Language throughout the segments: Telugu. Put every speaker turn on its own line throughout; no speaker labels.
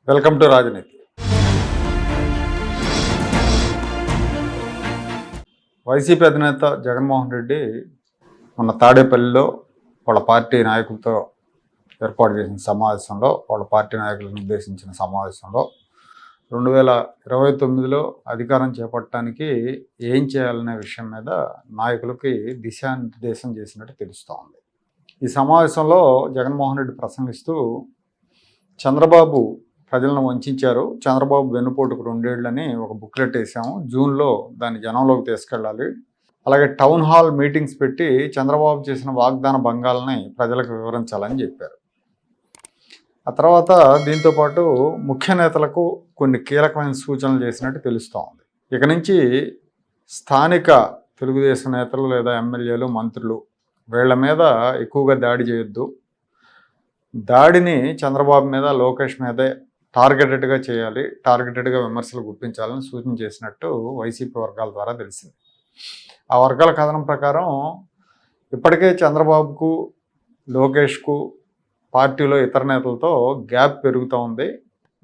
వెల్కమ్ టు రాజనీతి. వైసీపీ అధినేత జగన్మోహన్ రెడ్డి మొన్న తాడేపల్లిలో వాళ్ళ పార్టీ నాయకులతో ఏర్పాటు చేసిన సమావేశంలో, వాళ్ళ పార్టీ నాయకులను ఉద్దేశించిన సమావేశంలో 2029లో అధికారం చేపట్టడానికి ఏం చేయాలనే విషయం మీద నాయకులకి దిశానిర్దేశం చేసినట్టు తెలుస్తూ ఉంది. ఈ సమావేశంలో జగన్మోహన్ రెడ్డి ప్రసంగిస్తూ చంద్రబాబు ప్రజలను వంచారు, చంద్రబాబు వెన్నుపోటుకు 2 ఏళ్ళని ఒక బుక్లెట్ వేసాము, జూన్లో దాన్ని జనంలోకి తీసుకెళ్ళాలి, అలాగే టౌన్ హాల్ మీటింగ్స్ పెట్టి చంద్రబాబు చేసిన వాగ్దాన భంగాలని ప్రజలకు వివరించాలని చెప్పారు. ఆ తర్వాత దీంతోపాటు ముఖ్య నేతలకు కొన్ని కీలకమైన సూచనలు చేసినట్టు తెలుస్తూ ఉంది. ఇక నుంచి స్థానిక తెలుగుదేశం నేతలు లేదా ఎమ్మెల్యేలు, మంత్రులు వీళ్ళ మీద ఎక్కువగా దాడి చేయొద్దు, దాడిని చంద్రబాబు మీద, లోకేష్ మీదే టార్గెటెడ్గా చేయాలి, టార్గెటెడ్గా విమర్శలు గుర్తించాలని సూచన చేసినట్టు వైసీపీ వర్గాల ద్వారా తెలిసింది. ఆ వర్గాల కథనం ప్రకారం ఇప్పటికే చంద్రబాబుకు, లోకేష్కు పార్టీలో ఇతర నేతలతో గ్యాప్ పెరుగుతూ ఉంది,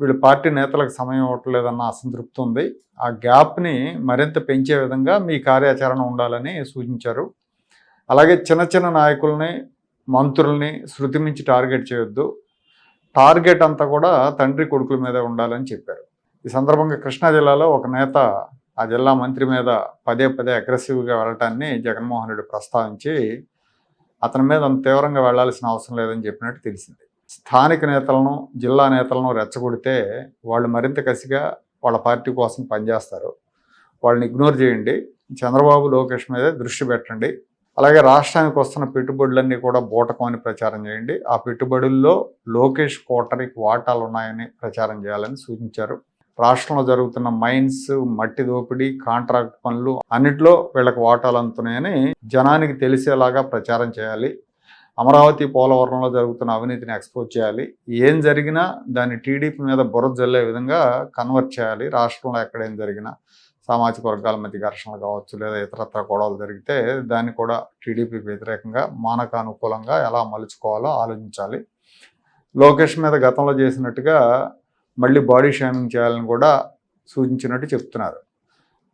వీళ్ళు పార్టీ నేతలకు సమయం ఇవ్వట్లేదన్న అసంతృప్తి ఉంది, ఆ గ్యాప్ని మరింత పెంచే విధంగా మీ కార్యాచరణ ఉండాలని సూచించారు. అలాగే చిన్న చిన్న నాయకుల్ని, మంత్రుల్ని శృతి మించి టార్గెట్ చేయొద్దు, టార్గెట్ అంతా కూడా తండ్రి కొడుకుల మీద ఉండాలని చెప్పారు. ఈ సందర్భంగా కృష్ణా జిల్లాలో ఒక నేత ఆ జిల్లా మంత్రి మీద పదే అగ్రెసివ్గా వెళ్ళటాన్ని జగన్మోహన్ రెడ్డి ప్రస్తావించి అతని మీద అంత తీవ్రంగా వెళ్లాల్సిన అవసరం లేదని చెప్పినట్టు తెలిసింది. స్థానిక నేతలను, జిల్లా నేతలను రెచ్చగొడితే వాళ్ళు మరింత కసిగా వాళ్ళ పార్టీ కోసం పనిచేస్తారు, వాళ్ళని ఇగ్నోర్ చేయండి, చంద్రబాబు, లోకేష్ మీదే దృష్టి పెట్టండి, అలాగే రాష్ట్రానికి వస్తున్న పెట్టుబడులన్నీ కూడా బూటకం అని ప్రచారం చేయండి, ఆ పెట్టుబడుల్లో లోకేష్ కోటరీకి వాటాలు ఉన్నాయని ప్రచారం చేయాలని సూచించారు. రాష్ట్రంలో జరుగుతున్న మైన్స్, మట్టి దోపిడీ, కాంట్రాక్ట్ పనులు అన్నిట్లో వీళ్ళకి వాటాలు అందుతున్నాయని జనానికి తెలిసేలాగా ప్రచారం చేయాలి, అమరావతి, పోలవరంలో జరుగుతున్న అవినీతిని ఎక్స్పోజ్ చేయాలి, ఏం జరిగినా దాన్ని టీడీపీ మీద బురద జల్లే విధంగా కన్వర్ట్ చేయాలి, రాష్ట్రంలో ఎక్కడేం జరిగినా సామాజిక వర్గాల మధ్య ఘర్షణలు కావచ్చు లేదా ఇతరత్ర గొడవలు జరిగితే దాన్ని కూడా టీడీపీకి వ్యతిరేకంగా, మానక అనుకూలంగా ఎలా మలుచుకోవాలో ఆలోచించాలి, లోకేష్ మీద గతంలో చేసినట్టుగా మళ్ళీ బాడీ షేమింగ్ చేయాలని కూడా సూచించినట్టు చెప్తున్నారు.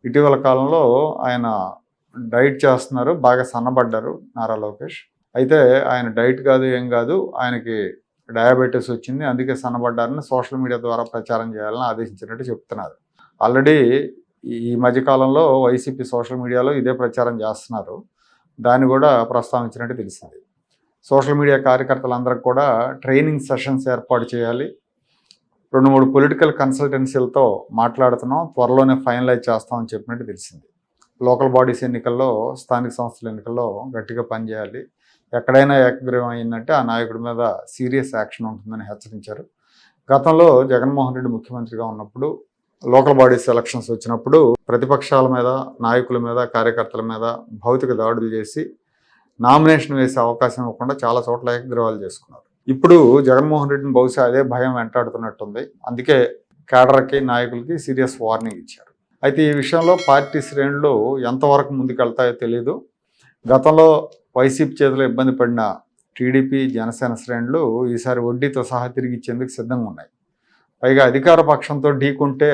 ఇటీవల కాలంలో ఆయన డైట్ చేస్తున్నారు, బాగా సన్నబడ్డారు నారా లోకేష్. అయితే ఆయన డైట్ కాదు, ఏం కాదు, ఆయనకి డయాబెటీస్ వచ్చింది, అందుకే సన్నబడ్డారని సోషల్ మీడియా ద్వారా ప్రచారం చేయాలని ఆదేశించినట్టు చెప్తున్నారు. ఆల్రెడీ ఈ మధ్యకాలంలో వైసీపీ సోషల్ మీడియాలో ఇదే ప్రచారం చేస్తున్నారు, దాన్ని కూడా ప్రస్తావించినట్టు తెలిసింది. సోషల్ మీడియా కార్యకర్తలందరికీ కూడా ట్రైనింగ్ సెషన్స్ ఏర్పాటు చేయాలి, 2-3 పొలిటికల్ కన్సల్టెన్సీలతో మాట్లాడుతున్నాం, త్వరలోనే ఫైనలైజ్ చేస్తామని చెప్పినట్టు తెలిసింది. లోకల్ బాడీస్ ఎన్నికల్లో, స్థానిక సంస్థల ఎన్నికల్లో గట్టిగా పనిచేయాలి, ఎక్కడైనా ఏకగ్రీవం అయిందంటే ఆ నాయకుడి మీద సీరియస్ యాక్షన్ ఉంటుందని హెచ్చరించారు. గతంలో జగన్మోహన్ రెడ్డి ముఖ్యమంత్రిగా ఉన్నప్పుడు లోకల్ బాడీస్ ఎలక్షన్స్ వచ్చినప్పుడు ప్రతిపక్షాల మీద, నాయకుల మీద, కార్యకర్తల మీద భౌతిక దాడులు చేసి నామినేషన్ వేసే అవకాశం ఇవ్వకుండా చాలా చోట్ల ఏకగ్రీవాలు చేసుకున్నారు. ఇప్పుడు జగన్మోహన్ రెడ్డిని బహుశా అదే భయం వెంటాడుతున్నట్టుంది, అందుకే కేడర్కి, నాయకులకి సీరియస్ వార్నింగ్ ఇచ్చారు. అయితే ఈ విషయంలో పార్టీ శ్రేణులు ఎంతవరకు ముందుకెళ్తాయో తెలియదు. గతంలో వైసీపీ చేతిలో ఇబ్బంది పడిన టీడీపీ, జనసేన శ్రేణులు ఈసారి వడ్డీతో సహా తిరిగి ఇచ్చేందుకు సిద్ధంగా ఉన్నాయి. పైగా అధికార పక్షంతో ఢీకుంటే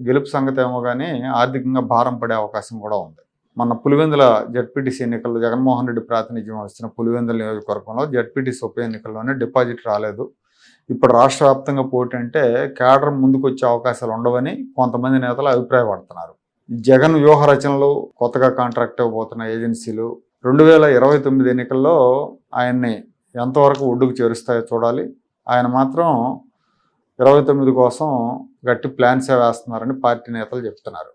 గెలుపు సంగతి ఏమో కానీ ఆర్థికంగా భారం పడే అవకాశం కూడా ఉంది. మన పులివెందుల జడ్పీటీసీ ఎన్నికల్లో జగన్మోహన్ రెడ్డి ప్రాతినిధ్యం వస్తున్న పులివెందుల నియోజకవర్గంలో జడ్పీటీసీ ఉప ఎన్నికల్లోనే డిపాజిట్ రాలేదు. ఇప్పుడు రాష్ట్ర వ్యాప్తంగా పోటీ అంటే కేడర్ ముందుకు వచ్చే అవకాశాలు ఉండవని కొంతమంది నేతలు అభిప్రాయపడుతున్నారు. జగన్ వ్యూహ రచనలు, కొత్తగా కాంట్రాక్ట్ ఇవ్వబోతున్న ఏజెన్సీలు 2029 ఎన్నికల్లో ఆయన్ని ఎంతవరకు ఒడ్డుకు చేరుస్తాయో చూడాలి. ఆయన మాత్రం 29 కోసం గట్టి ప్లాన్సే వేస్తున్నారని పార్టీ నేతలు చెప్తున్నారు.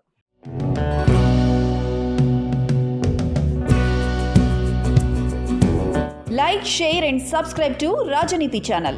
Like, share and subscribe to Rajaniti channel.